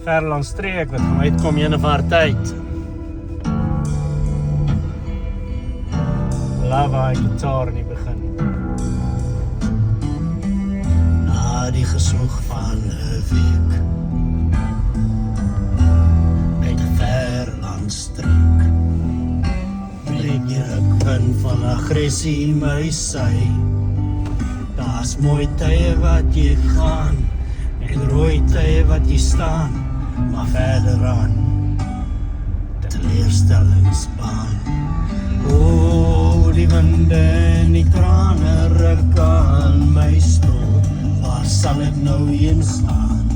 Verlangs streek wat gaan uitkom ene waar tyd. Lava gitaar in die begin. Na die gesoeg van 'n week uit 'n Verlangs streek breek jy 'n punt van aggressie my sy. Daar's mooi tye wat jy gaan en rooi tye wat jy staan, maar verder aan teleurstellingsbaan. O, die winde en die trane ruk aan my stoel, waar sal ek nou heen slaan?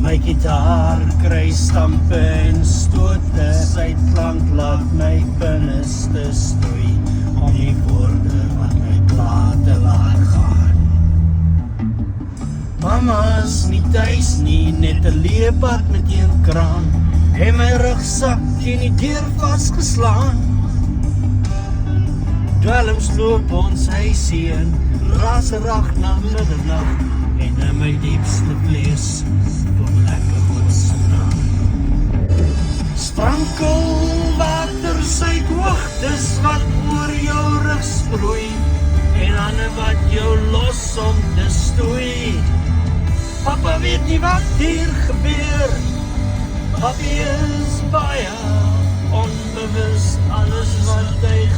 My gitaar kry stampe en stote, sy klank laat my binneste stoei, om die woorde wat my pla te laat gaan. Mama's nie tuis nie, net 'n leepad met een kraan, en my rugsak teen die deur vasgeslaan. Dwelms loop ons huisie in, raserig na middernag, en in my diepste vlees kom lekker God se naam. Sprankelwater suidhoogtes wat oor jou rug sproei, en hande wat jou los om te stoei. Papa weet nie wat hier gebeur, Papi is baie onbewus, alles wat hy